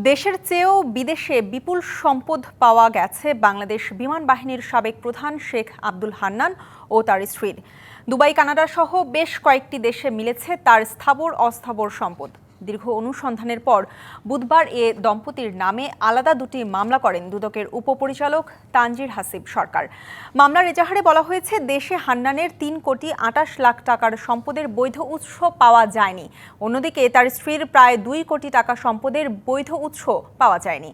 দেশের চেয়েও বিদেশে বিপুল সম্পদ পাওয়া গেছে বাংলাদেশ বিমান বাহিনীর সাবেক প্রধান শেখ আব্দুল হান্নান ও তার স্ত্রীর। দুবাই, কানাডা সহ বেশ কয়েকটি দেশে মিলেছে তার স্থাবর অস্থাবর সম্পদ। দীর্ঘ অনুসন্ধানের পর বুধবার এ দম্পতির নামে আলাদা দুটি মামলা করেন দুদকের উপপরিচালক তানজির হাসিব সরকার। মামলার এজাহারে বলা হয়েছে, দেশে হান্নানের ৩,২৮ লাখ টাকার সম্পদের বৈধ উৎস পাওয়া যায়নি। অন্যদিকে তার স্ত্রীর প্রায় ২ কোটি টাকা সম্পদের বৈধ উৎস পাওয়া যায়নি।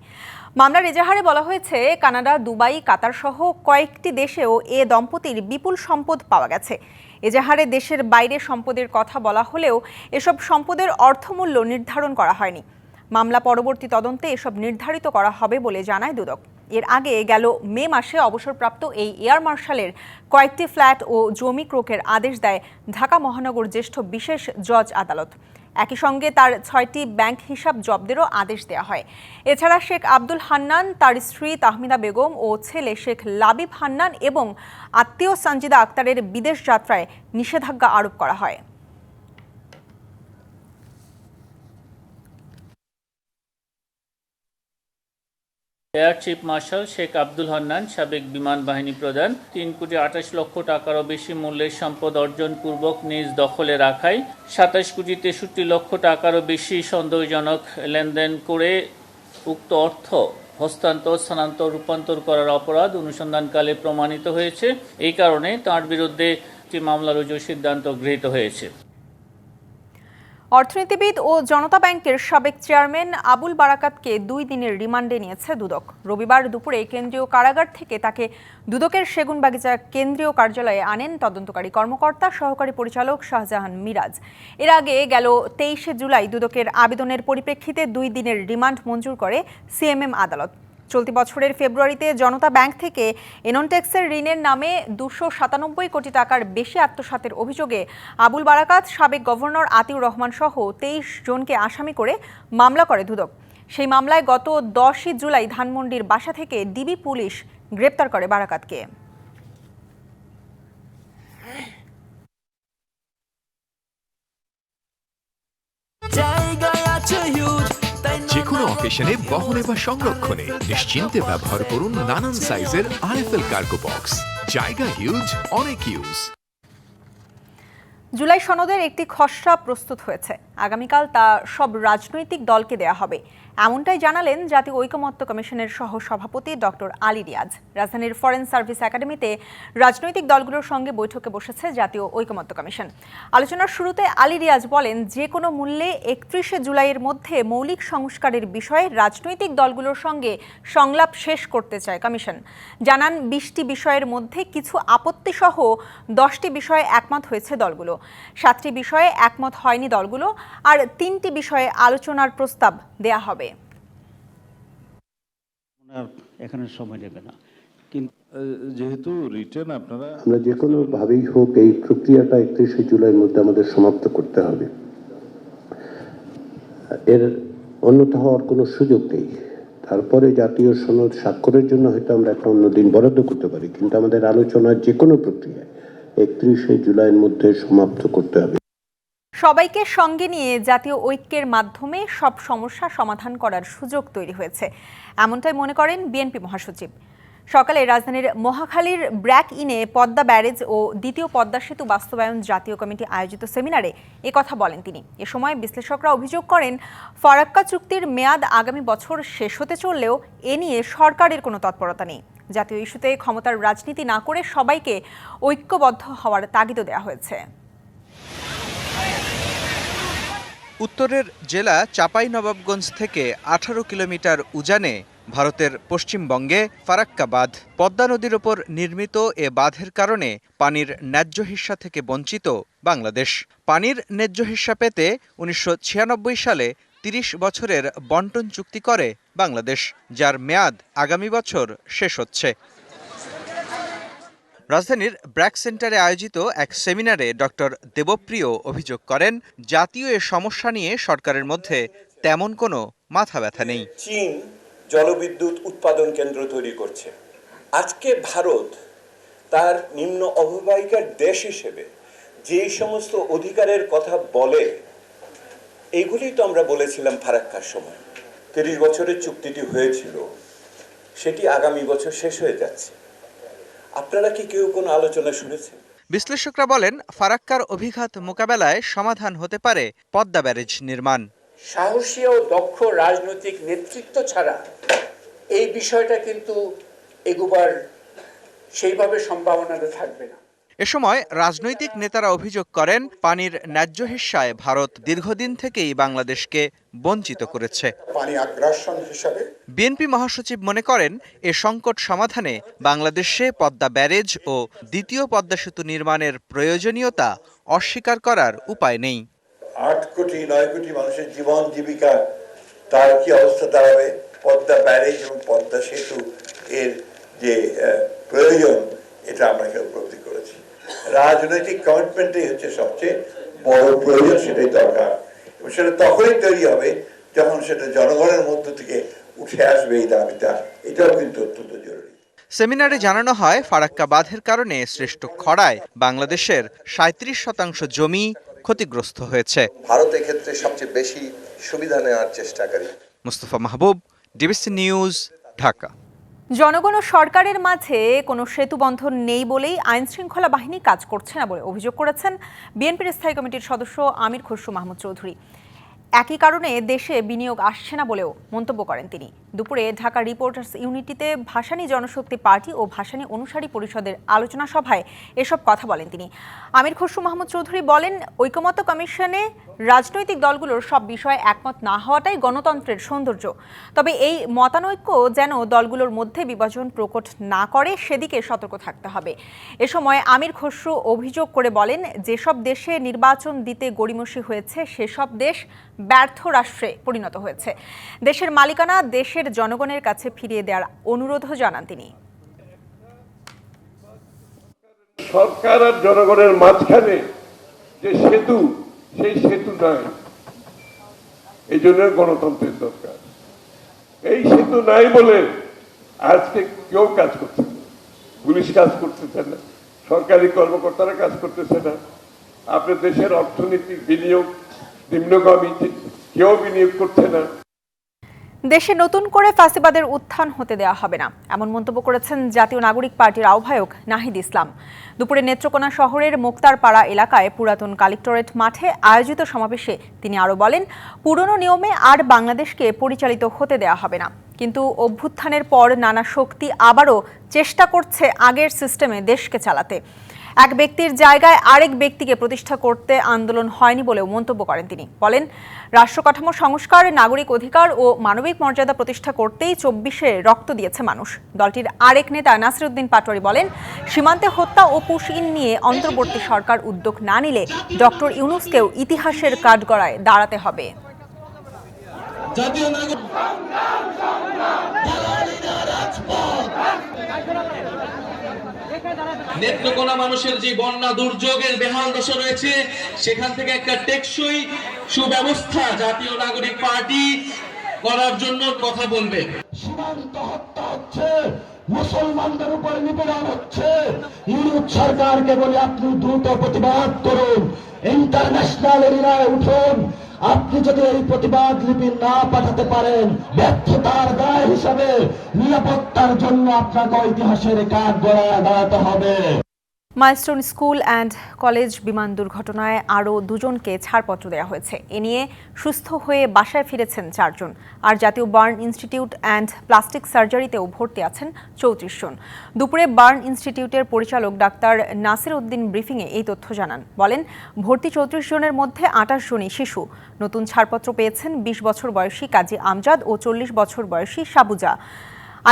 মামলার এজাহারে বলা হয়েছে, কানাডা, দুবাই, কাতার সহ কয়েকটি দেশেও এ দম্পতির বিপুল সম্পদ পাওয়া গেছে। এজাহারে দেশের বাইরে সম্পদের কথা বলা হলেও এসব সম্পদের অর্থমূল্য নির্ধারণ করা হয়নি। মামলা পরবর্তী তদন্তে এসব নির্ধারিত করা হবে বলে জানায় দুদক। এর আগে গেল মে মাসে অবসরপ্রাপ্ত এই এয়ার মার্শালের কয়েকটি ফ্ল্যাট ও জমি ক্রোকের আদেশ দেয় ঢাকা মহানগর জ্যেষ্ঠ বিশেষ জজ আদালত। একই সঙ্গে তার ৬টি ব্যাংক হিসাব জব্দেরও আদেশ দেওয়া হয়। এছাড়া শেখ আব্দুল হান্নান, তার স্ত্রী তাহমিদা বেগম ও ছেলে শেখ লাবিব হান্নান এবং আত্মীয় সঞ্জিদা আক্তারের বিদেশ যাত্রায় নিষেধাজ্ঞা আরোপ করা হয়। Air chief marshal Sheikh Abdul Hannan, সাবেক বিমান বাহিনী প্রধান, ৩,২৮ লক্ষ টাকারও বেশি মূল্যের সম্পদ অর্জনপূর্বক নিজ দখলে রাখায় ২৭,৬৩ লক্ষ টাকারও বেশি সন্দেহজনক লেনদেন করে উক্ত অর্থ হস্তান্তর, স্থানান্তর, রূপান্তর করার অপরাধ অনুসন্ধানকালে প্রমাণিত হয়েছে। এই কারণে তার বিরুদ্ধে একটি মামলা রুজুর সিদ্ধান্ত গৃহীত হয়েছে। অর্থনীতিবিদ ও জনতা ব্যাংকের সাবেক চেয়ারম্যান আবুল বারাকাতকে ২ দিনের রিমান্ডে নিয়েছে দুদক। রবিবার দুপুরে কেন্দ্রীয় কারাগার থেকে তাকে দুদকের সেগুনবাগিচা কেন্দ্রীয় কার্যালয়ে আনেন তদন্তকারী কর্মকর্তা সহকারী পরিচালক শাহজাহান মিরাজ। এর আগে গেল ২৩শে জুলাই দুদকের আবেদনের পরিপ্রেক্ষিতে ২ দিনের রিমান্ড মঞ্জুর করে সিএমএম আদালত। চলতি বছরের ফেব্রুয়ারিতে জনতা ব্যাংক থেকে এননটেক্সের ঋণের নামে ২৯৭ কোটি টাকার বেশি আত্মসাতের অভিযোগে আবুল বারাকাত, সাবেক গভর্নর আতিউর রহমান সহ ২৩ জনকে আসামি করে মামলা করে দুদক। সেই মামলায় গত ১০ই জুলাই ধানমন্ডির বাসা থেকে ডিবি পুলিশ গ্রেপ্তার করে বারাকাতকে। যেকোনো অকেশনে বহনে বা সংরক্ষণে নিশ্চিন্তে ব্যবহার করুন নানান সাইজের আরএফএল কার্গো বক্স। জায়গা হিউজ, অনেক ইউজ। জুলাই সনদের একটি খসড়া প্রস্তুত হয়েছে। আগামীকাল তা সব রাজনৈতিক দলকে দেয়া হবে, এমনটাই জানালেন জাতীয় ঐকমত্য কমিশনের সহ সভাপতি ডক্টর আলী রিয়াজ। রাজধানীর ফরেন সার্ভিস একাডেমিতে রাজনৈতিক দলগুলোর সঙ্গে বৈঠকে বসেছে জাতীয় ঐকমত্য কমিশন। আলোচনার শুরুতে আলী রিয়াজ বলেন, যে কোনো মূল্যে ৩১শে জুলাইয়ের মধ্যে মৌলিক সংস্কারের বিষয়ে রাজনৈতিক দলগুলোর সঙ্গে সংলাপ শেষ করতে চায় কমিশন। জানান, ২০টি বিষয়ের মধ্যে কিছু আপত্তিসহ 10টি বিষয়ে একমত হয়েছে দলগুলো, 7টি বিষয়ে একমত হয়নি দলগুলো, আর 3টি বিষয়ে আলোচনার প্রস্তাব দেয়া হবে। এখানে সময় নেবে না, কিন্তু যেহেতু রিটার্ন আপনারা আমরা যে কোনো ভাবেই হোক এই প্রক্রিয়াটা ৩১শে জুলাইয়ের মধ্যে আমাদের সমাপ্ত করতে হবে। এর অন্যথা হওয়ার কোনো সুযোগ নেই। তারপরে জাতীয় সনদ স্বাক্ষরের জন্য হয়তো আমরা একটা অন্য দিন বরাদ্দ করতে পারি, কিন্তু আমাদের আলোচনার যে কোনো প্রক্রিয়া ৩১শে জুলাইয়ের মধ্যে সমাপ্ত করতে হবে। সবাইকে সঙ্গে নিয়ে জাতীয় ঐক্যের মাধ্যমে সব সমস্যা সমাধান করার সুযোগ তৈরি হয়েছে, এমনটাই মনে করেন বিএনপি মহাসচিব। সকালে রাজধানীর মহাখালীর ব্র্যাক ইনে পদ্মা ব্যারেজ ও দ্বিতীয় পদ্মা সেতু বাস্তবায়ন জাতীয় কমিটি আয়োজিত সেমিনারে একথা বলেন তিনি। এ সময় বিশ্লেষকরা অভিযোগ করেন, ফারাক্কা চুক্তির মেয়াদ আগামী বছর শেষ হতে চললেও এ নিয়ে সরকারের কোনো তৎপরতা নেই। জাতীয় ইস্যুতে ক্ষমতার রাজনীতি না করে সবাইকে ঐক্যবদ্ধ হওয়ার তাগিদ দেওয়া হয়েছে। উত্তরের জেলা চাঁপাইনবাবগঞ্জ থেকে ১৮ কিলোমিটার উজানে ভারতের পশ্চিমবঙ্গে ফারাক্কা বাঁধ। পদ্মা নদীর ওপর নির্মিত এ বাঁধের কারণে পানির ন্যায্য হিস্যা থেকে বঞ্চিত বাংলাদেশ। পানির ন্যায্য হিস্যা পেতে ১৯৯৬ সালে ৩০ বছরের বন্টন চুক্তি করে বাংলাদেশ, যার মেয়াদ আগামী বছর শেষ হচ্ছে। রাজধানীর ব্র্যাক সেন্টারে আয়োজিত এক সেমিনারে ডক্টর দেবপ্রিয় অভিযোগ করেন, জাতীয় এ সমস্যা নিয়ে সরকারের মধ্যে তেমন কোনো মাথা ব্যথা নেই। চীন জলবিদ্যুৎ উৎপাদন কেন্দ্র তৈরি করছে। আজকে ভারত তার নিম্ন অববাহিকার দেশ হিসেবে যে সমস্ত অধিকারের কথা বলে, এইগুলি তো আমরা বলেছিলাম ফারাক্কার সময়। 30 বছরের চুক্তিটি হয়েছিল সেটি আগামী বছর শেষ হয়ে যাচ্ছে। আপনারা কি কেউ কোনো আলোচনা শুনেছেন? বিশ্লেষকরা বলেন, ফারাক্কার অভিঘাত মোকাবেলায় সমাধান হতে পারে পদ্মা ব্যারেজ নির্মাণ। সাহসী ও দক্ষ রাজনৈতিক নেতৃত্ব ছাড়া এই বিষয়টা কিন্তু এগোবার সেইভাবে সম্ভাবনাটা থাকবে না। এ সময় রাজনৈতিক নেতারা অভিযোগ করেন, পানির ন্যায্য হিস্যায় ভারত দীর্ঘদিন থেকেই বাংলাদেশকে বঞ্চিত করেছে। পানি আগ্রাসন হিসাবে বিএনপি মহাসচিব মনে করেন, এ সংকট সমাধানে বাংলাদেশে পদ্মা ব্যারেজ ও দ্বিতীয় পদ্মা সেতু নির্মাণের প্রয়োজনীয়তা অস্বীকার করার উপায় নেই। 8 কোটি 9 কোটি মানুষের জীবন জীবিকা তার কি অবস্থা দাঁড়াবে? পদ্মা ব্যারেজ এবং পদ্মা সেতু এর যে প্রয়োজন এটা আমরা উপলব্ধি করেছি। রাজনৈতিক কমিটমেন্টই হচ্ছে সবচেয়ে বড় প্রয়োজন, সেটাই দরকার এবং সেটা তখনই তৈরি হবে যখন সেটা জনগণের মধ্য থেকে উঠে আসবে এই দাবিটা। এটাও কিন্তু অত্যন্ত জরুরি। সেমিনারে জানানো হয়, ফারাক্কা বাঁধের কারণে সৃষ্ট খরায় বাংলাদেশের 37% জমি ক্ষতিগ্রস্ত হয়েছে। ভারত এক্ষেত্রে সবচেয়ে বেশি সুবিধা নেওয়ার চেষ্টাকারী। মুস্তফা মাহবুব, ডিবিসি নিউজ, ঢাকা। জনগণ ও সরকারের মাঝে কোনো সেতুবন্ধন নেই বলেই আইনশৃঙ্খলা বাহিনী কাজ করছে না বলে অভিযোগ করেছেন বিএনপির স্থায়ী কমিটির সদস্য আমির খসরু মাহমুদ চৌধুরী। একই কারণে দেশে বিনিয়োগ আসছে না বলেও মন্তব্য করেন তিনি। দুপুরে ঢাকা রিপোর্টার্স ইউনিটিতে ভাসানী জনশক্তি পার্টি ও ভাসানী অনুসারী পরিষদের আলোচনা সভায় এসব কথা বলেন তিনি। আমির খসরু মাহমুদ চৌধুরী বলেন, ঐকমত্য কমিশনে রাজনৈতিক দলগুলোর সব বিষয়ে একমত না হওয়াটাই গণতন্ত্রের সৌন্দর্য। তবে এই মতানৈক্য যেন দলগুলোর মধ্যে বিভাজন প্রকট না করে সেদিকে সতর্ক থাকতে হবে। এ সময় আমির খসরু অভিযোগ করে বলেন, যেসব দেশে নির্বাচন দিতে গড়িমসি হয়েছে সেসব দেশ ব্যর্থ রাষ্ট্রে পরিণত হয়েছে। দেশের মালিকানা দেশের জনগণের কাছে ফিরিয়ে দেওয়ার অনুরোধও জানান তিনি। সরকার আর জনগণের মাঝখানে যে সেতু, সেই সেতু নাই, এই জন্য গণতন্ত্রের দরকার। এই সেতু নাই বলে আজকে কেউ কাজ করছে না, পুলিশ কাজ করতেছে না, সরকারি কর্মকর্তারা কাজ করতেছে না। আপনার দেশের অর্থনৈতিক বিনিয়োগ নিম্নগামী, কেউ বিনিয়োগ করছে না। দেশে নতুন করে ফ্যাসিবাদের উত্থান হতে দেওয়া হবে না, এমন মন্তব্য করেছেন জাতীয় নাগরিক পার্টির আহ্বায়ক নাহিদ ইসলাম। দুপুরে নেত্রকোনা শহরের মোক্তারপাড়া এলাকায় পুরাতন কালেক্টরেট মাঠে আয়োজিত সমাবেশে তিনি আরও বলেন, পুরনো নিয়মে আর বাংলাদেশকে পরিচালিত হতে দেওয়া হবে না। কিন্তু অভ্যুত্থানের পর নানা শক্তি আবারও চেষ্টা করছে আগের সিস্টেমে দেশকে চালাতে। এক ব্যক্তির জায়গায় আরেক ব্যক্তিকে প্রতিষ্ঠা করতে আন্দোলন হয়নি বলেও মন্তব্য করেন তিনি। বলেন, রাষ্ট্র কাঠামো সংস্কার, নাগরিক অধিকার ও মানবিক মর্যাদা প্রতিষ্ঠা করতেই 24-এ রক্ত দিয়েছে মানুষ। দলটির আরেক নেতা নাসির উদ্দিন পাটোয়ারি বলেন, সীমান্তে হত্যা ও পুশ-ইন নিয়ে অন্তর্বর্তী সরকার উদ্যোগ না নিলে ডক্টর ইউনূসকেও ইতিহাসের কাঠগড়ায় দাঁড়াতে হবে। নেত্রকোনা মানুষের যে বন্যা দুর্যোগের বেহাল দশা রয়েছে, সেখান থেকে একটা টেকসই সুব্যবস্থা জাতীয় নাগরিক পার্টি করার জন্য কথা বলবে। সীমান্ত হত্যা হচ্ছে, মুসলমানদের উপর নিপীড়ন হচ্ছে। ইউরোপ সরকারকে বলে আপনি দ্রুত প্রতিবাদ করুন, ইন্টারন্যাশনাল এরিয়ায় উঠুন। আপনি যদি এই প্রতিবাদ লিপি না পাঠাতে পারেন, ব্যর্থতার দায় হিসাবে নিরাপত্তার জন্য আপনাকে ইতিহাসের কাঠগড়ায় দাঁড়াতে হবে। মাইলস্টোন স্কুল অ্যান্ড কলেজ বিমান দুর্ঘটনায় আরও 2জনকে ছাড়পত্র দেওয়া হয়েছে। এ নিয়ে সুস্থ হয়ে বাসায় ফিরেছেন 4 জন। আর জাতীয় বার্ন ইনস্টিটিউট অ্যান্ড প্লাস্টিক সার্জারিতেও ভর্তি আছেন 34 জন। দুপুরে বার্ন ইনস্টিটিউটের পরিচালক ডাক্তার নাসির উদ্দিন ব্রিফিংয়ে এই তথ্য জানান। বলেন, ভর্তি 34 জনের মধ্যে 28 জনই শিশু। নতুন ছাড়পত্র পেয়েছেন 20 বছর বয়সী কাজী আমজাদ ও 40 বছর বয়সী সাবুজা।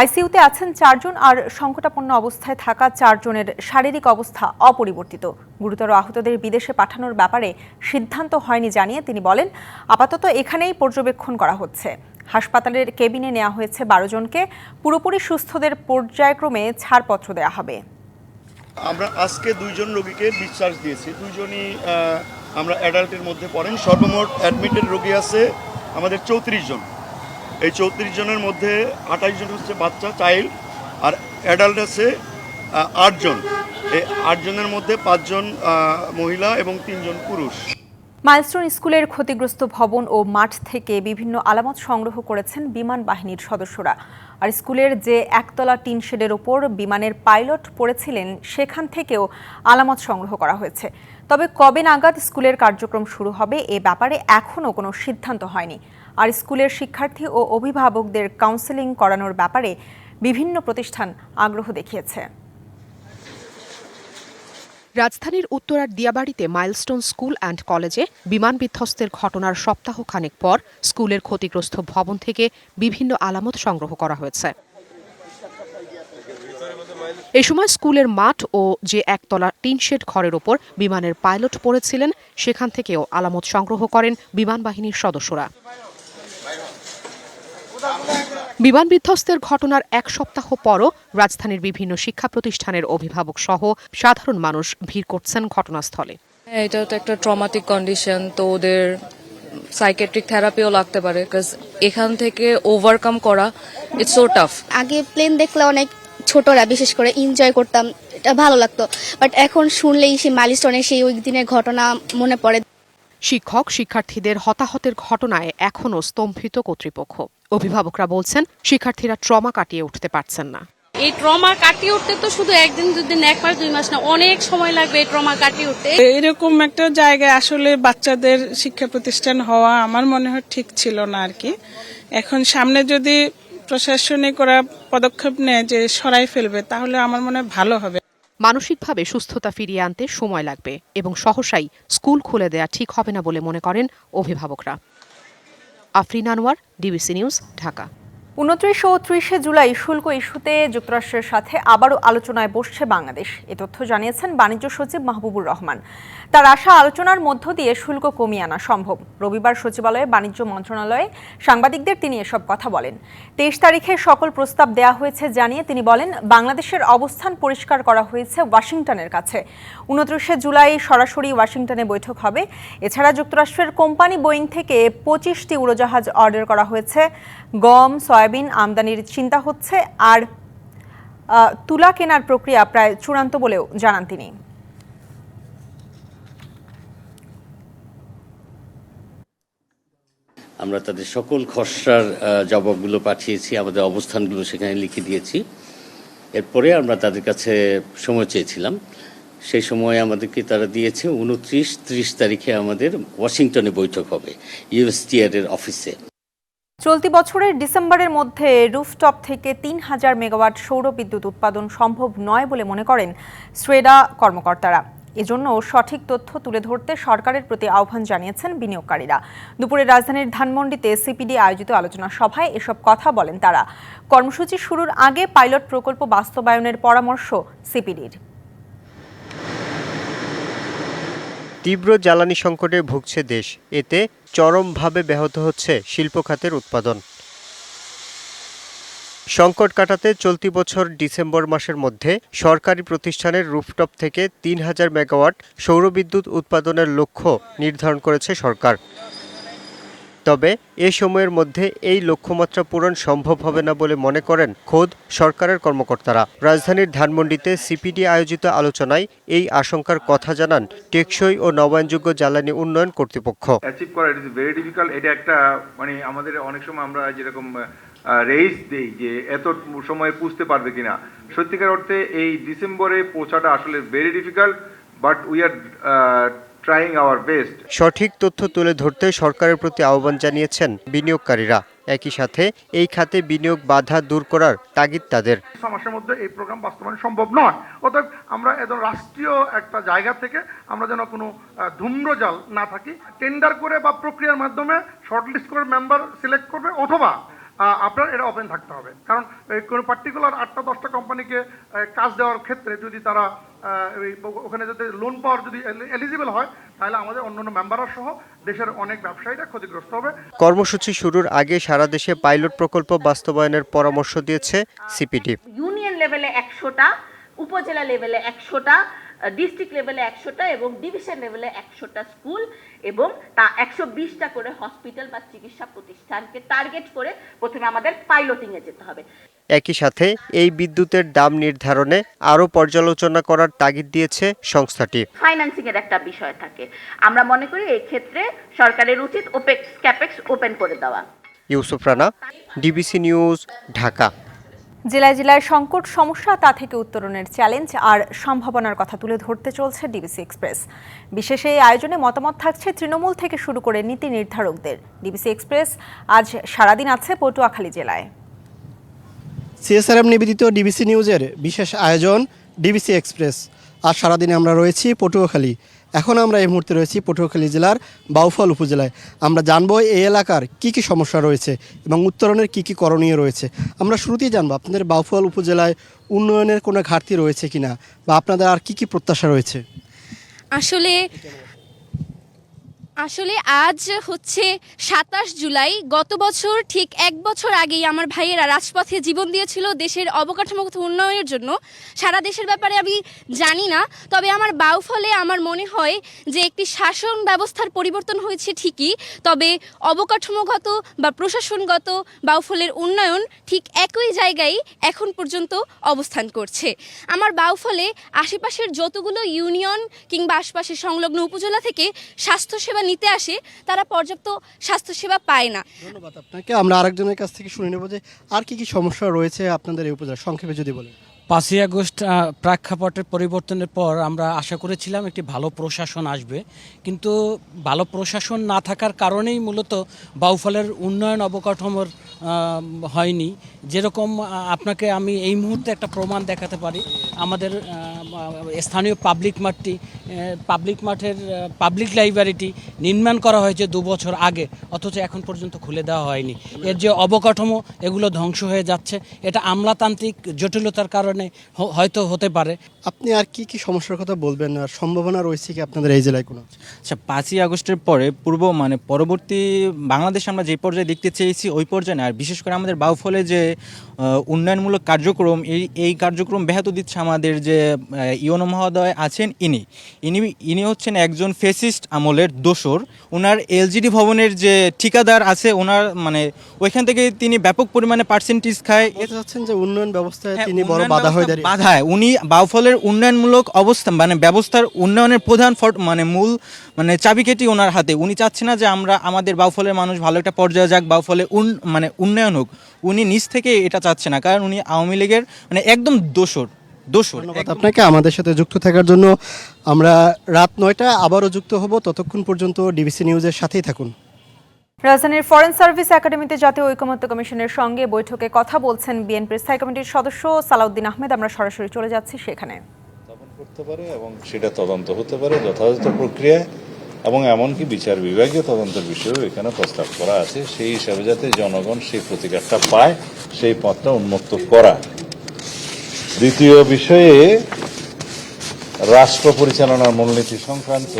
আইসিইউতে আছেন 4 জন, আর সংকটাপন্ন অবস্থায় থাকা 4 জনের শারীরিক অবস্থা অপরিবর্তিত। গুরুতর আহতদের বিদেশে পাঠানোর ব্যাপারে সিদ্ধান্ত হয়নি জানিয়ে তিনি বলেন, আপাতত এখানেই পর্যবেক্ষণ করা হচ্ছে। হাসপাতালের কেবিনে নেওয়া হয়েছে 12 জনকে। পুরোপুরি সুস্থদের পর্যায়ক্রমে ছাড়পত্র দেওয়া হবে। আমরা আজকে 2 জন রোগীকে ডিসচার্জ দিয়েছি। 2 জনই আমরা অ্যাডাল্টের মধ্যে পড়েন। সর্বমোট অ্যাডমিটেড রোগী আছে আমাদের 34 জন। এই 34 জনের মধ্যে 28 জন হচ্ছে বাচ্চা, চাইল্ড, আর অ্যাডাল্ট আছে 8 জন। এই 8 জনের মধ্যে 5 জন মহিলা এবং 3 জন পুরুষ। মাইলস্টোন স্কুলের ক্ষতিগ্রস্ত ভবন ও মাঠ থেকে বিভিন্ন আলামত সংগ্রহ করেছেন বিমান বাহিনীর সদস্যরা। আর স্কুলের যে একতলা টিন শেডের ওপর বিমানের পাইলট পড়েছিলেন সেখান থেকেও আলামত সংগ্রহ করা হয়েছে। তবে কবে নাগাদ স্কুলের কার্যক্রম শুরু হবে এ ব্যাপারে এখনও কোনো সিদ্ধান্ত হয়নি। আর স্কুলের শিক্ষার্থী ও অভিভাবকদের কাউন্সেলিং করানোর ব্যাপারে বিভিন্ন প্রতিষ্ঠান আগ্রহ দেখিয়েছে। রাজধানীর উত্তরার দিয়াবাড়িতে মাইলস্টোন স্কুল অ্যান্ড কলেজে বিমান বিধ্বস্তের ঘটনার সপ্তাহখানেক পর স্কুলের ক্ষতিগ্রস্ত ভবন থেকে বিভিন্ন আলামত সংগ্রহ করা হয়েছে। এ সময় স্কুলের মাঠ ও যে একতলা টিনশেড ঘরের ওপর বিমানের পাইলট পড়েছিলেন সেখান থেকেও আলামত সংগ্রহ করেন বিমান বাহিনীর সদস্যরা। বিমান বিধ্বস্তের ঘটনার এক সপ্তাহ পরও রাজধানীর বিভিন্ন শিক্ষা প্রতিষ্ঠানের অভিভাবক সহ সাধারণ মানুষ ভিড় করছেন ঘটনাস্থলে। এটা তো একটা ট্রমাটিক কন্ডিশন, তো ওদের সাইকিয়াট্রিক থেরাপিও লাগতে পারে, বিকজ এখান থেকে ওভারকাম করা ইটস সো টাফ। আগে প্লেন দেখলে অনেক ছোটরা বিশেষ করে এনজয় করতাম, এটা ভালো লাগতো, বাট এখন শুনলেই সেই মাইলস্টোনের সেই ওই দিনের ঘটনা মনে পড়ে। শিক্ষক শিক্ষার্থীদের হতাহতের ঘটনায় এখনও স্তম্ভিত কর্তৃপক্ষ। অভিভাবকরা বলছেন শিক্ষার্থীরা ট্রমা কাটিয়ে উঠতে পারছেন না। এই ট্রমা কাটিয়ে উঠতে তো শুধু একদিন দুদিন, এক মাস 2 মাস না, অনেক সময় লাগবে এই ট্রমা কাটিয়ে উঠতে। এরকম একটা জায়গায় আসলে বাচ্চাদের শিক্ষা প্রতিষ্ঠান হওয়া আমার মনে হয় ঠিক ছিল না আর কি। এখন সামনে যদি প্রশাসনিক ওরা পদক্ষেপ নেয় যে সরাই ফেলবে, তাহলে আমার মনে হয় ভালো হবে। মানসিকভাবে সুস্থতা ফিরিয়ে আনতে সময় লাগবে এবং সহসাই স্কুল খুলে দেয়া ঠিক হবে না বলে মনে করেন অভিভাবকরা। Afrin Anwar, DBC news, Dhaka. 29 ও 30 জুলাই শুল্ক ইস্যুতে যুক্তরাষ্ট্রের সাথে আবারও আলোচনায় বসছে বাংলাদেশ। এ তথ্য জানিয়েছেন বাণিজ্য সচিব মাহবুবুর রহমান। তার আশা আলোচনার মধ্য দিয়ে শুল্ক কমিয়ে আনা সম্ভব। রবিবার সচিবালয়ে বাণিজ্য মন্ত্রণালয়ে সাংবাদিকদের তিনি এসব কথা বলেন। 23 তারিখে সকল প্রস্তাব দেয়া হয়েছে জানিয়ে তিনি বলেন, বাংলাদেশের অবস্থান পরিষ্কার করা হয়েছে ওয়াশিংটনের কাছে। 29 জুলাই সরাসরি ওয়াশিংটনে বৈঠক হবে। এছাড়া যুক্তরাষ্ট্রের কোম্পানি বোয়িং থেকে 25টি উড়োজাহাজ অর্ডার করা হয়েছে। গম, সয়াবিন আমদানির চিন্তা হচ্ছে, আর তুলা কেনার প্রক্রিয়া প্রায় চূড়ান্ত বলেও জানান তিনি। আমরা তাদের সকল খসড়ার জবাবগুলো পাঠিয়েছি, আমাদের অবস্থানগুলো সেখানে লিখে দিয়েছি। এরপরে আমরা তাদের কাছে সময় চেয়েছিলাম, সেই সময় আমাদেরকে তারা দিয়েছে 29-30 তারিখে আমাদের ওয়াশিংটনে বৈঠক হবে ইউএসটিআর এর অফিসে। চলতি বছরের ডিসেম্বরের মধ্যে রুফটপ থেকে 3000 মেগাওয়াট সৌর বিদ্যুৎ উৎপাদন সম্ভব নয় বলে মনে করেন স্ট্রেডা কর্মকর্তারা। এজন্য সঠিক তথ্য তুলে ধরতে সরকারের প্রতি আহ্বান জানিয়েছেন বিনিয়োগকারীরা। দুপুরে রাজধানীর ধানমন্ডিতে সিপিডি আয়োজিত আলোচনা সভায় এসব কথা বলেন তারা। কর্মসূচি শুরুর আগে পাইলট প্রকল্প বাস্তবায়নের পরামর্শ সিপিডির। তীব্র জ্বালানি সংকটে ভুগছে দেশ, এতে চরমভাবে ব্যাহত হচ্ছে শিল্প খাতের উৎপাদন। সংকট কাটাতে চলতি বছর ডিসেম্বর মাসের মধ্যে সরকারি প্রতিষ্ঠানের রুফটপ থেকে 3000 মেগাওয়াট সৌরবিদ্যুৎ উৎপাদনের লক্ষ্য নির্ধারণ করেছে সরকার। তবে এ সময়ের মধ্যে এই লক্ষ্যমাত্রা পূরণ সম্ভব হবে না বলে মনে করেন খোদ সরকারের কর্মকর্তারা। রাজধানীর ধানমন্ডিতে সিপিডি আয়োজিত আলোচনায় এই আশঙ্কার কথা জানান টেকসই ও নবায়নযোগ্য জ্বালানি উন্নয়ন কর্তৃপক্ষ। অ্যাচিভ করা ইট ইজ ভেরি ডিফিকাল্ট। এটা একটা আমাদের অনেক সময় আমরা যেরকম রেস দেই যে এত সময়ে পুষতে পারবে কিনা, সত্যিকার অর্থে এই ডিসেম্বরে পৌঁছাটা আসলে very difficult, but we are trying our best. সঠিক তথ্য তুলে ধরতে সরকারের প্রতি আহ্বান জানিয়েছেন বিনিয়োগকারীরা। একই সাথে এই খাতে বিনিয়োগ বাধা দূর করার তাগিদ তাদের। 6 মাসের মধ্যে এই প্রোগ্রাম বাস্তবায়ন সম্ভব নয়, অতএব আমরা একদম রাষ্ট্রীয় একটা জায়গা থেকে আমরা যেন কোনো ধূম্রজাল না থাকি। টেন্ডার করে বা প্রক্রিয়ার মাধ্যমে শর্টলিস্ট করে মেম্বার সিলেক্ট করবে, অথবা আপনার এটা ওপেন থাকতে হবে। কারণ কোনো পার্টিকুলার 8টা-10টা কোম্পানিকে কাজ দেওয়ার ক্ষেত্রে যদি তারা ওখানে যদি লোন পাওয়ার যদি এলিজিবল হয়, তাহলে আমাদের অন্যান্য মেম্বাররা সহ দেশের অনেক ব্যবসায়ীরা ক্ষতিগ্রস্ত হবে। কর্মসূচি শুরুর আগে সারা দেশে পাইলট প্রকল্প বাস্তবায়নের পরামর্শ দিয়েছে সিপিডি। ইউনিয়ন লেভেলে 100টা, উপজেলা লেভেলে 100টা, ডিস্ট্রিক্ট লেভেলে 100টা এবং ডিভিশন লেভেলে 100টা স্কুল এবং তা 120টা করে হসপিটাল বা চিকিৎসা প্রতিষ্ঠানকে টার্গেট করে প্রথমে আমাদের পাইলটিংয়ে যেতে হবে। একই সাথে এই বিদ্যুতের দাম নির্ধারণে আরও পর্যালোচনা করার তাগিদ দিয়েছে সংস্থাটি। ফাইন্যান্সিং এর একটা বিষয় থাকে, আমরা মনে করি এই ক্ষেত্রে সরকারের উচিত ওপেক্স ক্যাপেক্স ওপেন করে দেওয়া। Yusuf Rana, DBC news, Dhaka. জেলায় জেলায় সংকট সমস্যা তা থেকে উত্তরণের চ্যালেঞ্জ আর সম্ভাবনার কথা তুলে ধরতে চলছে ডিবিসি এক্সপ্রেস। বিশেষ এই আয়োজনে মতামত থাকছে তৃণমূল থেকে শুরু করে নীতি নির্ধারকদের। ডিবিসি এক্সপ্রেস আজ সারাদিন আছে পটুয়াখালী জেলায়। সিএসআরএম নিবেদিত ডিবিসি নিউজের বিশেষ আয়োজন ডিবিসি এক্সপ্রেস। আজ সারাদিনে আমরা রয়েছি পটুয়াখালী। এখন আমরা এই মুহূর্তে রয়েছি পটুয়াখালী জেলার বাউফল উপজেলায়। আমরা জানবো এই এলাকার কি কি সমস্যা রয়েছে এবং উত্তরণের কি কি করণীয় রয়েছে। আমরা শুরুতেই জানবো আপনাদের বাউফল উপজেলায় উন্নয়নের কোনো ঘাটতি রয়েছে কিনা বা আপনাদের আর কি কি প্রত্যাশা রয়েছে। আসলে আজ হচ্ছে 27 জুলাই। গত বছর ঠিক 1 বছর আগেই আমার ভাইয়েরা রাজপথে জীবন দিয়েছিল দেশের অবকাঠামোগত উন্নয়নের জন্য। সারা দেশের ব্যাপারে আমি জানি না, তবে আমার বাউফলে আমার মনে হয় যে একটি শাসন ব্যবস্থার পরিবর্তন হয়েছে ঠিকই, তবে অবকাঠামোগত বা প্রশাসনগত বাউফলের উন্নয়ন ঠিক একই জায়গায় এখন পর্যন্ত অবস্থান করছে। আমার বাউফলে আশেপাশের যতগুলো ইউনিয়ন কিংবা আশপাশের সংলগ্ন উপজেলা থেকে স্বাস্থ্যসেবা নিতে আসে তারা পর্যাপ্ত স্বাস্থ্যসেবা পায় না। ধন্যবাদ আপনাকে। আমরা আরেকজনের কাছ থেকে শুনে নেব যে আর কি কি সমস্যা রয়েছে আপনাদের এই উপজেলা, সংক্ষেপে যদি বলেন। 5ই আগস্ট প্রেক্ষাপটের পরিবর্তনের পর আমরা আশা করেছিলাম একটি ভালো প্রশাসন আসবে, কিন্তু ভালো প্রশাসন না থাকার কারণেই মূলত বাউফলের উন্নয়ন অবকাঠামোর হয়নি। যেরকম আপনাকে আমি এই মুহূর্তে একটা প্রমাণ দেখাতে পারি। আমাদের স্থানীয় পাবলিক মাঠের পাবলিক লাইব্রেরিটি নির্মাণ করা হয়েছে 2 বছর আগে, অথচ এখন পর্যন্ত খুলে দেওয়া হয়নি। এর যে অবকাঠামো এগুলো ধ্বংস হয়ে যাচ্ছে। এটা আমলাতান্ত্রিক জটিলতার কারণে হয়তো হতে পারে। আপনি আর কি কি সমস্যার কথা বলবেন আর সম্ভাবনা রয়েছে কি আপনাদের এই জেলায় কোনো? আচ্ছা, 5ই আগস্টের পরে পরবর্তী বাংলাদেশ আমরা যে পর্যায়ে দেখতে চেয়েছি ওই পর্যায়ে, আর বিশেষ করে আমাদের বাউফলে যে উন্নয়নমূলক কার্যক্রম এই কার্যক্রম ব্যাহত দিচ্ছে আমাদের যে ইওনো মহোদয় আছেন ইনি হচ্ছেন একজন ফেসিস্ট আমলের দোসর। ওনার এলজিডি ভবনের যে ঠিকাদার আছে ওনার ওইখান থেকে তিনি ব্যাপক পরিমাণে পার্সেন্টেজ খায়। চাচ্ছেন যে উন্নয়ন ব্যবস্থায় তিনি বড় বাধা হয়ে দাঁড়িয়ে। বাধায় উনি বাউফলের উন্নয়নমূলক অবস্থা ব্যবস্থার উন্নয়নের প্রধান মূল চাবিকাঠি ওনার হাতে। উনি চাচ্ছে না যে আমাদের বাউফলের মানুষ ভালো একটা পর্যায়ে যাক, বাউফলে উন্নয়ন হোক। উনি নিজ থেকে এটা চাচ্ছে না, কারণ উনি আওয়ামী লীগের একদম দোসর। ধন্যবাদ আপনাকে আমাদের সাথে যুক্ত থাকার জন্য। আমরা রাত 9টায় আবারও যুক্ত হব, ততক্ষণ পর্যন্ত ডিবিসি নিউজের সাথেই থাকুন। রাজধানীর ফরেন সার্ভিস একাডেমিতে জাতীয় ঐকমত্য কমিশনের সঙ্গে বৈঠকে কথা বলছেন বিএনপির স্থায়ী কমিটির সদস্য সালাউদ্দিন আহমেদ। আমরা সরাসরি চলে যাচ্ছি সেখানে। করতে পারে এবং সেটা তদন্ত হতে পারে যথাযথ প্রক্রিয়ায়, এবং এমনকি বিচার বিভাগীয় তদন্তের বিষয়েও এখানে প্রস্তাব করা আছে। সেই হিসাবে যাতে জনগণ সেই প্রতিকারটা পায় সেই পথটা উন্মুক্ত করা। দ্বিতীয় বিষয়ে রাষ্ট্র পরিচালনার মূলনীতি সংক্রান্ত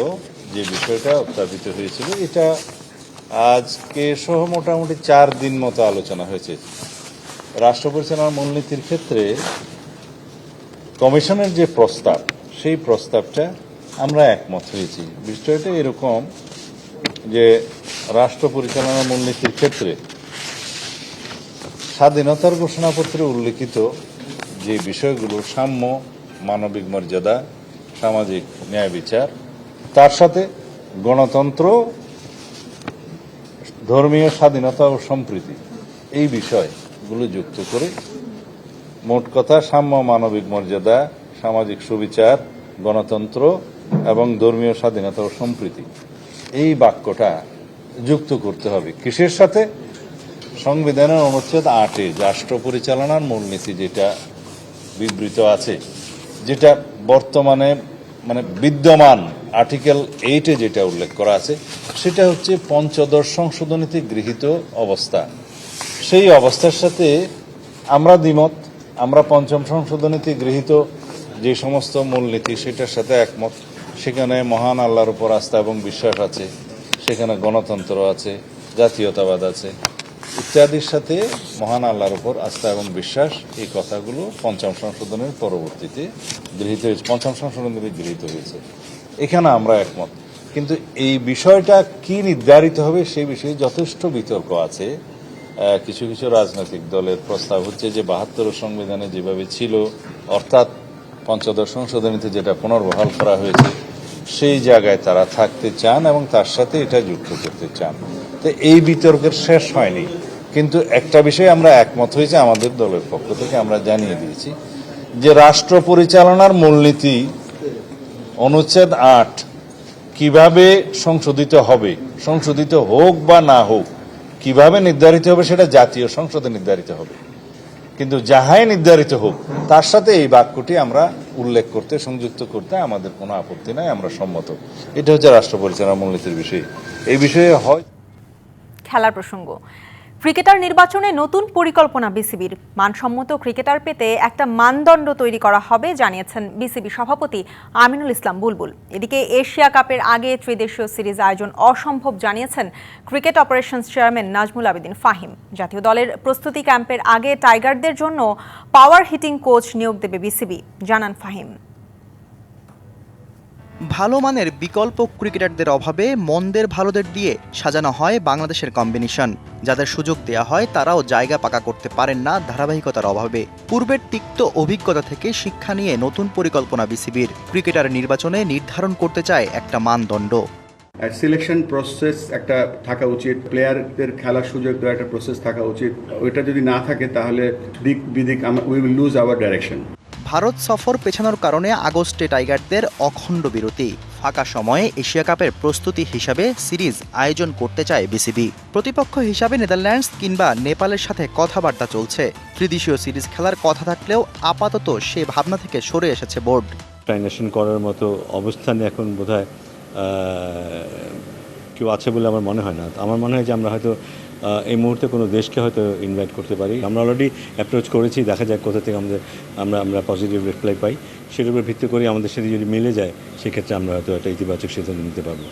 যে বিষয়টা উত্থাপিত হয়েছিল, এটা আজকে সহ মোটামুটি 4 দিন মতো আলোচনা হয়েছে। রাষ্ট্র পরিচালনার মূলনীতির ক্ষেত্রে কমিশনের যে প্রস্তাব, সেই প্রস্তাবটা আমরা একমত হয়েছি। বিষয়টা এরকম যে রাষ্ট্র পরিচালনার মূলনীতির ক্ষেত্রে স্বাধীনতার ঘোষণাপত্রে উল্লেখিত যে বিষয়গুলো সাম্য, মানবিক মর্যাদা, সামাজিক ন্যায় বিচার, তার সাথে গণতন্ত্র, ধর্মীয় স্বাধীনতা ও সম্প্রীতি, এই বিষয়গুলো যুক্ত করে মোট কথা সাম্য, মানবিক মর্যাদা, সামাজিক সুবিচার, গণতন্ত্র এবং ধর্মীয় স্বাধীনতা ও সম্প্রীতি, এই বাক্যটা যুক্ত করতে হবে। কিসের সাথে? সংবিধানের অনুচ্ছেদ 8-এ রাষ্ট্র পরিচালনার মূলনীতি যেটা বিবৃত আছে, যেটা বর্তমানে বিদ্যমান আর্টিকেল 8-এ যেটা উল্লেখ করা আছে, সেটা হচ্ছে পঞ্চদশ সংশোধনীতে গৃহীত অবস্থা। সেই অবস্থার সাথে আমরা দ্বিমত। আমরা পঞ্চম সংশোধনীতে গৃহীত যে সমস্ত মূলনীতি সেটার সাথে একমত। সেখানে মহান আল্লাহর উপর আস্থা এবং বিশ্বাস আছে, সেখানে গণতন্ত্র আছে, জাতীয়তাবাদ আছে, ইত্যাদির সাথে মহান আল্লাহর উপর আস্থা এবং বিশ্বাস, এই কথাগুলো পঞ্চম সংশোধনের পরবর্তীতে গৃহীত হয়েছে, পঞ্চম সংশোধনে গৃহীত হয়েছে। এখানে আমরা একমত, কিন্তু এই বিষয়টা কি নির্ধারিত হবে সেই বিষয়ে যথেষ্ট বিতর্ক আছে। কিছু কিছু রাজনৈতিক দলের প্রস্তাব হচ্ছে যে 72 সংবিধানে যেভাবে ছিল, অর্থাৎ পঞ্চদশ সংশোধনীতে যেটা পুনর্বহাল করা হয়েছে, সেই জায়গায় তারা থাকতে চান এবং তার সাথে এটা যুক্ত করতে চান। তো এই বিতর্কের শেষ হয়নি, কিন্তু একটা বিষয়ে আমরা একমত হয়েছে, আমাদের দলের পক্ষ থেকে আমরা জানিয়ে দিয়েছি যে রাষ্ট্র পরিচালনার মূলনীতি অনুচ্ছেদ 8 কিভাবে সংশোধিত হবে, সংশোধিত হোক বা না হোক, কিভাবে নির্ধারিত হবে সেটা জাতীয় সংসদে নির্ধারিত হবে, কিন্তু যাহাই নির্ধারিত হোক তার সাথে এই বাক্যটি আমরা উল্লেখ করতে, সংযুক্ত করতে আমাদের কোনো আপত্তি নাই, আমরা সম্মত। এটা হচ্ছে রাষ্ট্র পরিচালনার মূলনীতির বিষয়। এই বিষয়ে হয়। খেলার প্রসঙ্গ, ক্রিকেটার নির্বাচনে নতুন পরিকল্পনা বিসিবির। মানসম্মত ক্রিকেটার পেতে একটা মানদণ্ড তৈরি করা হবে জানিয়েছেন বিসিবি সভাপতি আমিনুল ইসলাম বুলবুল। এদিকে এশিয়া কাপের আগে ত্রিদেশীয় সিরিজ আয়োজন অসম্ভব জানিয়েছেন cricket operations chairman Nazmul Abedin Fahim. জাতীয় দলের প্রস্তুতি ক্যাম্পের আগে টাইগারদের জন্য পাওয়ার হিটিং কোচ নিয়োগ দেবে বিসিবি, জানান ফাহিম। ভালো মানের বিকল্প ক্রিকেটারদের অভাবে মন্দের ভালোদের দিয়ে সাজানো হয় বাংলাদেশের কম্বিনেশন। যাদের সুযোগ দেয়া হয় তারাও জায়গা পাকা করতে পারেন না ধারাবাহিকতার অভাবে। পূর্বের তিক্ত অভিজ্ঞতা থেকে শিক্ষা নিয়ে নতুন পরিকল্পনা বিসিবির। ক্রিকেটার নির্বাচনে নির্ধারণ করতে চায় একটা মানদণ্ড। সিলেকশন প্রসেস একটা থাকা উচিত, প্লেয়ারদের খেলার সুযোগ দেওয়ার একটা প্রসেস থাকা উচিত। ওইটা যদি না থাকে তাহলে দিক বিদিক we will lose our direction. ভারত সফর পেছানোর কারণে আগস্টে টাইগারদের অখণ্ড বিরতি। ফাঁকা সময়ে এশিয়া কাপের প্রস্তুতি হিসাবে সিরিজ আয়োজন করতে চায় বিসিবি। প্রতিপক্ষ হিসাবে নেদারল্যান্ডস কিংবা নেপালের সাথে কথাবার্তা চলছে। ত্রিদেশীয় সিরিজ খেলার কথা থাকলেও আপাতত সে ভাবনা থেকে সরে এসেছে বোর্ড। ট্রাইনেশন করার মতো অবস্থানে এখন বোধহয় কেউ আছে বলে আমার মনে হয় না। আমার মনে হয় যে আমরা হয়তো এই মুহূর্তে কোনো দেশকে হয়তো ইনভাইট করতে পারি। আমরা অলরেডি অ্যাপ্রোচ করেছি, দেখা যাক কোথা থেকে আমরা পজিটিভ রিপ্লাই পাই। সেটার উপর ভিত্তি করে আমাদের সাথে যদি মিলে যায় সেক্ষেত্রে আমরা হয়তো একটা ইতিবাচক সিদ্ধান্ত নিতে পারবো।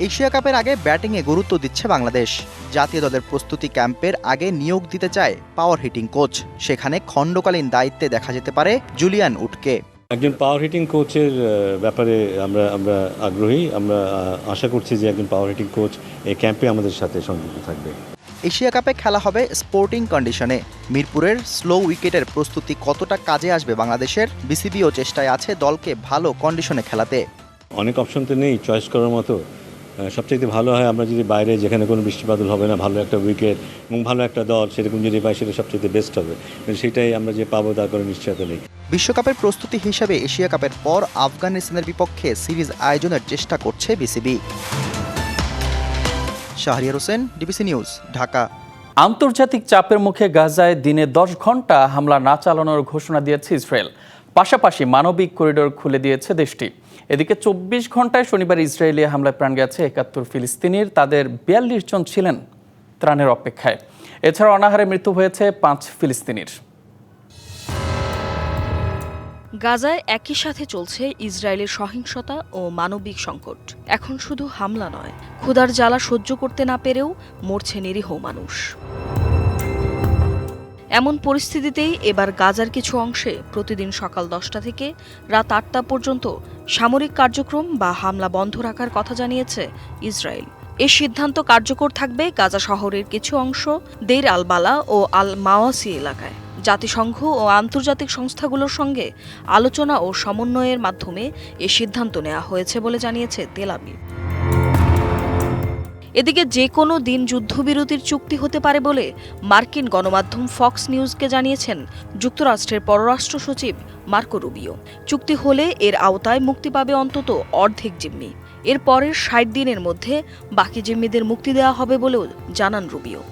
এশিয়া কাপের আগে ব্যাটিংয়ে গুরুত্ব দিচ্ছে বাংলাদেশ। জাতীয় দলের প্রস্তুতি ক্যাম্পের আগে নিয়োগ দিতে চায় পাওয়ার হিটিং কোচ। সেখানে খণ্ডকালীন দায়িত্বে দেখা যেতে পারে জুলিয়ান উডকে। একজন পাওয়ার হিটিং কোচের ব্যাপারে আমরা আগ্রহী। আমরা আশা করছি যে একজন পাওয়ার হিটিং কোচ এই ক্যাম্পে আমাদের সাথে সংযুক্ত থাকবে। এশিয়া কাপে খেলা হবে স্পোর্টিং কন্ডিশনে। মিরপুরের স্লো উইকেটের প্রস্তুতি কতটা কাজে আসবে বাংলাদেশের? বিসিবিও চেষ্টায় আছে দলকে ভালো কন্ডিশনে খেলাতে। অনেক অপশন তো নেই চয়েস করার মতো। সবচেয়ে ভালো হয় আমরা যদি বাইরে, যেখানে কোনো বৃষ্টিপাত হবে না, ভালো একটা উইকেট এবং ভালো একটা দল সেরকম যদি পাই সেটা সবচেয়ে বেস্ট হবে। সেটাই আমরা যে পাবো তার কোনো নিশ্চয়তা নেই। বিশ্বকাপের প্রস্তুতি হিসাবে এশিয়া কাপের পর আফগানিস্তানের বিপক্ষে সিরিজ আয়োজনের চেষ্টা করছে BCB. Shahriar Hossain, DBC news, Dhaka. আন্তর্জাতিক চাপের মুখে গাজায় দিনে 10 ঘন্টা হামলা না চালানোর ঘোষণা দিয়েছে ইসরায়েল। পাশাপাশি মানবিক করিডোর খুলে দিয়েছে দেশটি। এদিকে 24 ঘন্টায় শনিবার ইসরায়েলি হামলায় প্রাণ গেছে 71 ফিলিস্তিনির। তাদের 42 জন ছিলেন ত্রাণের অপেক্ষায়। এছাড়া অনাহারে মৃত্যু হয়েছে 5 ফিলিস্তিনির। গাজায় একই সাথে চলছে ইসরায়েলের সহিংসতা ও মানবিক সংকট। এখন শুধু হামলা নয়, ক্ষুধার জ্বালা সহ্য করতে না পেরেও মরছে নিরীহ মানুষ। এমন পরিস্থিতিতেই এবার গাজার কিছু অংশে প্রতিদিন সকাল 10টা থেকে রাত 8টা পর্যন্ত সামরিক কার্যক্রম বা হামলা বন্ধ রাখার কথা জানিয়েছে ইসরায়েল। এই সিদ্ধান্ত কার্যকর থাকবে গাজা শহরের কিছু অংশ, দেইর আল বালা ও আল মাওয়াসি এলাকায়। জাতিসংঘ ও আন্তর্জাতিক সংস্থাগুলোর সঙ্গে আলোচনা ও সমন্বয়ের মাধ্যমে এ সিদ্ধান্ত নেওয়া হয়েছে বলে জানিয়েছে তেল আবিব। এদিকে যে কোনো দিন যুদ্ধবিরতির চুক্তি হতে পারে বলে মার্কিন গণমাধ্যম ফক্স নিউজকে জানিয়েছেন যুক্তরাষ্ট্রের পররাষ্ট্র সচিব মার্কো রুবিও। চুক্তি হলে এর আওতায় মুক্তি পাবে অন্তত অর্ধেক জিম্মি। এর পরের 60 দিনের মধ্যে বাকি জিম্মিদের মুক্তি দেওয়া হবে বলেও জানান রুবিও।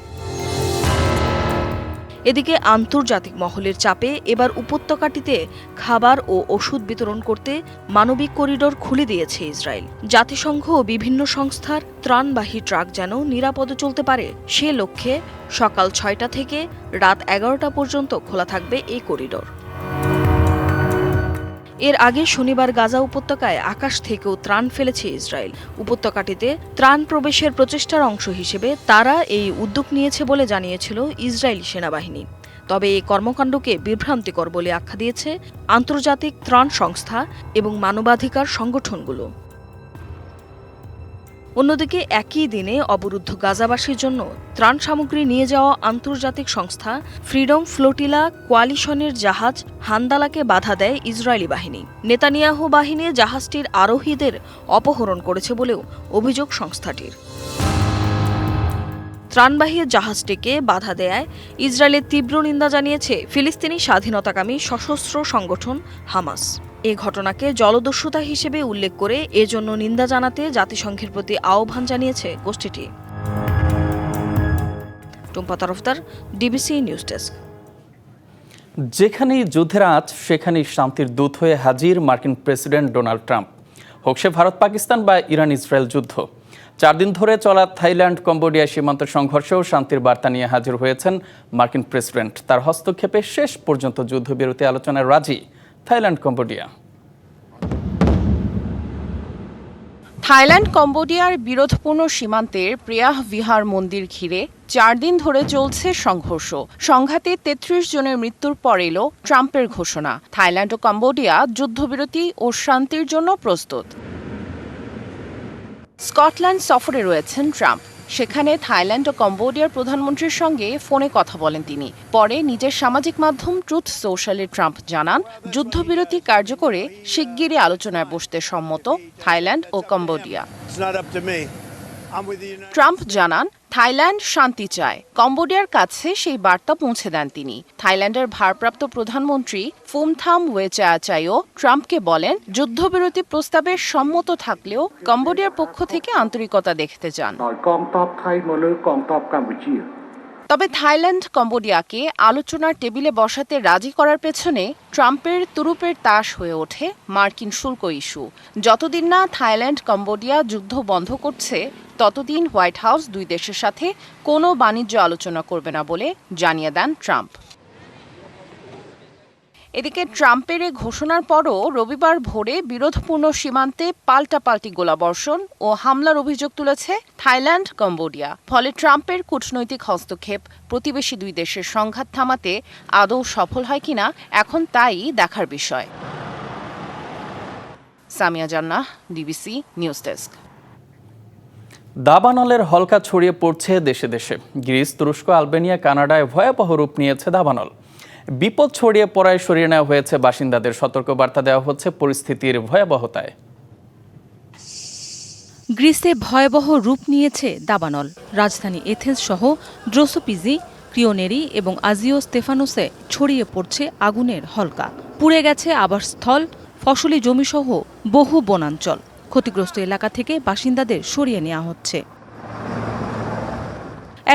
এদিকে আন্তর্জাতিক মহলের চাপে এবার উপত্যকাটিতে খাবার ও ওষুধ বিতরণ করতে মানবিক করিডোর খুলে দিয়েছে ইসরায়েল। জাতিসংঘ ও বিভিন্ন সংস্থার ত্রাণবাহী ট্রাক যেন নিরাপদে চলতে পারে সে লক্ষ্যে সকাল 6টা থেকে রাত 11টা পর্যন্ত খোলা থাকবে এই করিডোর। এর আগে শনিবার গাজা উপত্যকায় আকাশ থেকেও ত্রাণ ফেলেছে ইসরায়েল। উপত্যকাটিতে ত্রাণ প্রবেশের প্রচেষ্টার অংশ হিসেবে তারা এই উদ্যোগ নিয়েছে বলে জানিয়েছিল ইসরায়েলি সেনাবাহিনী। তবে এই কর্মকাণ্ডকে বিভ্রান্তিকর বলে আখ্যা দিয়েছে আন্তর্জাতিক ত্রাণ সংস্থা এবং মানবাধিকার সংগঠনগুলো। অন্যদিকে একই দিনে অবরুদ্ধ গাজাবাসীর জন্য ত্রাণ সামগ্রী নিয়ে যাওয়া আন্তর্জাতিক সংস্থা ফ্রিডম ফ্লোটিলা কোয়ালিশনের জাহাজ হান্দালাকে বাধা দেয় ইসরায়েলি বাহিনী। নেতানিয়াহু বাহিনী জাহাজটির আরোহীদের অপহরণ করেছে বলেও অভিযোগ সংস্থাটির। ত্রাণবাহী জাহাজটিকে বাধা দেয়ায় ইসরায়েলের তীব্র নিন্দা জানিয়েছে ফিলিস্তিনি স্বাধীনতাকামী সশস্ত্র সংগঠন হামাস। এ ঘটনাকে জলদস্যুতা হিসেবে উল্লেখ করে এজন্য নিন্দা জানাতে জাতিসংঘের প্রতি আহ্বান জানিয়েছে গোষ্ঠীটি। Tumpa Tarafdar, DBC news desk. যেখানেই যুদ্ধের আঁচ সেখানেই শান্তির দূত হয়ে হাজির মার্কিন প্রেসিডেন্ট ডোনাল্ড ট্রাম্প। হোক সে ভারত পাকিস্তান বা ইরান ইসরায়েল যুদ্ধ, 4 দিন ধরে চলা থাইল্যান্ড কম্বোডিয়া সীমান্ত সংঘর্ষেও শান্তির বার্তা নিয়ে হাজির হয়েছেন মার্কিন প্রেসিডেন্ট। তার হস্তক্ষেপে শেষ পর্যন্ত যুদ্ধবিরতি আলোচনায় রাজি থাইল্যান্ড কম্বোডিয়া। থাইল্যান্ড কম্বোডিয়ার বিরোধপূর্ণ সীমান্তের প্রিয়াহ বিহার মন্দির ঘিরে 4 দিন ধরে চলছে সংঘর্ষ। সংঘাতে 33 জনের মৃত্যুর পর এলো ট্রাম্পের ঘোষণা, থাইল্যান্ড ও কম্বোডিয়া যুদ্ধবিরতি ও শান্তির জন্য প্রস্তুত। স্কটল্যান্ড সফরে রয়েছেন ট্রাম্প। সেখানে থাইল্যান্ড ও কম্বোডিয়ার প্রধানমন্ত্রীর সঙ্গে ফোনে কথা বলেন তিনি। পরে নিজের সামাজিক মাধ্যম ট্রুথ সোশ্যালে ট্রাম্প জানান, যুদ্ধবিরতি কার্যকরে শিগগিরই আলোচনায় বসতে সম্মত থাইল্যান্ড ও কম্বোডিয়া। ট্রাম্প জানান, থাইল্যান্ড শান্তি চায়। কম্বোডিয়ার কাছে সেই বার্তা পৌঁছে দেন তিনি। থাইল্যান্ডের ভারপ্রাপ্ত প্রধানমন্ত্রী ফুমথাম ওয়েচায়াচাইও ট্রাম্পকে বলেন, যুদ্ধবিরতি প্রস্তাবে সম্মত থাকলেও কম্বোডিয়ার পক্ষ থেকে আন্তরিকতা দেখতে চান। তবে থাইল্যান্ড কম্বোডিয়াকে আলোচনার টেবিলে বসাতে রাজি করার পেছনে ট্রাম্পের তুরুপের তাস হয়ে ওঠে মার্কিন শুল্ক ইস্যু। যতদিন না থাইল্যান্ড কম্বোডিয়া যুদ্ধ বন্ধ করছে ততদিন হোয়াইট হাউস দুই দেশের সাথে কোনো বাণিজ্য আলোচনা করবে না বলে জানিয়ে দেন ট্রাম্প। এদিকে ট্রাম্পের এই ঘোষণার পরও রবিবার ভোরে বিরোধপূর্ণ সীমান্তে পাল্টাপাল্টি গোলাবর্ষণ ও হামলার অভিযোগ তুলেছে থাইল্যান্ড কম্বোডিয়া। ফলে ট্রাম্পের কূটনৈতিক হস্তক্ষেপ প্রতিবেশী দুই দেশের সংঘাত থামাতে আদৌ সফল হয় কিনা এখন তাই দেখার বিষয়। সামিয়া জান্নাহ, ডিবিসি নিউজ ডেস্ক। দাবানলের হলকা ছড়িয়ে পড়ছে দেশে দেশে। গ্রিস, তুরস্ক, আলবেনিয়া, কানাডায় ভয়াবহ রূপ নিয়েছে দাবানল। বিপদ ছড়িয়ে পড়ায় সরিয়ে নেওয়া হয়েছে বাসিন্দাদের। সতর্কবার্তা দেওয়া হচ্ছে পরিস্থিতির ভয়াবহতায়। গ্রিসে ভয়াবহ রূপ নিয়েছে দাবানল। রাজধানী এথেন্স সহ ড্রোসোপিজি, ক্রিওনেরি এবং আজিও স্তেফানোসে ছড়িয়ে পড়ছে আগুনের হলকা। পুড়ে গেছে আবাসস্থল, ফসলি জমিসহ বহু বনাঞ্চল। ক্ষতিগ্রস্ত এলাকা থেকে বাসিন্দাদের সরিয়ে নেওয়া হচ্ছে।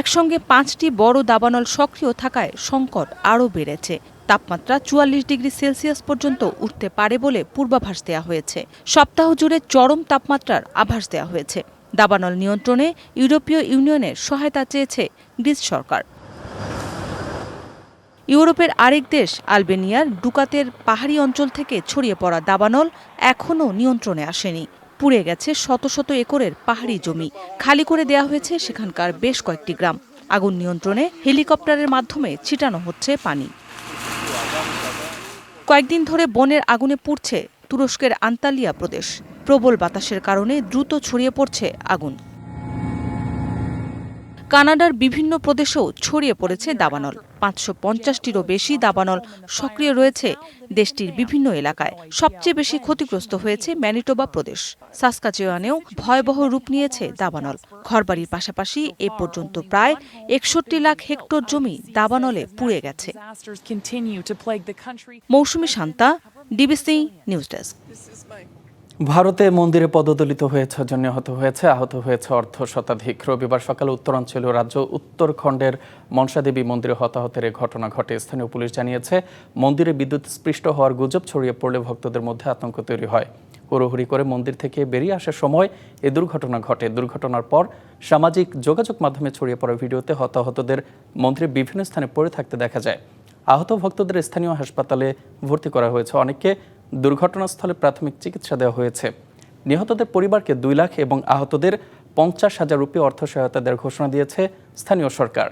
একসঙ্গে 5টি বড় দাবানল সক্রিয় থাকায় সংকট আরও বেড়েছে। তাপমাত্রা 44 ডিগ্রি সেলসিয়াস পর্যন্ত উঠতে পারে বলে পূর্বাভাস দেওয়া হয়েছে। সপ্তাহ জুড়ে চরম তাপমাত্রার আভাস দেওয়া হয়েছে। দাবানল নিয়ন্ত্রণে ইউরোপীয় ইউনিয়নের সহায়তা চেয়েছে গ্রিস সরকার। ইউরোপের আরেক দেশ আলবেনিয়ার ডুকাতের পাহাড়ি অঞ্চল থেকে ছড়িয়ে পড়া দাবানল এখনও নিয়ন্ত্রণে আসেনি। পুড়ে গেছে শত শত একরের পাহাড়ি জমি, খালি করে দেওয়া হয়েছে সেখানকার বেশ কয়েকটি গ্রাম। আগুন নিয়ন্ত্রণে হেলিকপ্টারের মাধ্যমে ছিটানো হচ্ছে পানি। কয়েকদিন ধরে বনের আগুনে পুড়ছে তুরস্কের আন্তালিয়া প্রদেশ। প্রবল বাতাসের কারণে দ্রুত ছড়িয়ে পড়ছে আগুন। কানাডার বিভিন্ন প্রদেশেও ছড়িয়ে পড়েছে দাবানল। 550টিরও বেশি দাবানল সক্রিয় রয়েছে দেশটির বিভিন্ন এলাকায়। সবচেয়ে বেশি ক্ষতিগ্রস্ত হয়েছে ম্যানিটোবা প্রদেশ। সাসকাচুয়ানেও ভয়াবহ রূপ নিয়েছে দাবানল। ঘরবাড়ির পাশাপাশি এ পর্যন্ত প্রায় 61 লাখ হেক্টর জমি দাবানলে পুড়ে গেছে। মৌসুমী শান্তা, ডিবিসি নিউজ ডেস্ক। ভারতে মন্দিরে পদদলিত হয়ে 6 জন নিহত হয়েছে, আহত হয়েছে অর্ধশতাধিক। রবিবার সকালে উত্তরাঞ্চলীয় রাজ্য উত্তরাখণ্ডের মনসাদেবী মন্দিরে হতাহতের ঘটনা ঘটে। স্থানীয় পুলিশ জানিয়েছে, মন্দিরে বিদ্যুৎ স্পৃষ্ট হওয়ার গুজব ছড়িয়ে পড়লে ভক্তদের মধ্যে আতঙ্ক তৈরি হয়। হুড়োহুড়ি করে মন্দির থেকে বেরিয়ে আসার সময় এ দুর্ঘটনা ঘটে। দুর্ঘটনার পর সামাজিক যোগাযোগ মাধ্যমে ছড়িয়ে পড়া ভিডিওতে হতাহতদের মন্দিরের বিভিন্ন স্থানে পড়ে থাকতে দেখা যায়। আহত ভক্তদের স্থানীয় হাসপাতালে ভর্তি করা হয়েছে। অনেককে দুর্ঘটনাস্থলে প্রাথমিক চিকিৎসা দেওয়া হয়েছে। নিহতদের পরিবারকে 2 লাখ এবং আহতদের 50,000 রুপি অর্থ সহায়তা দেওয়ার ঘোষণা দিয়েছে স্থানীয় সরকার।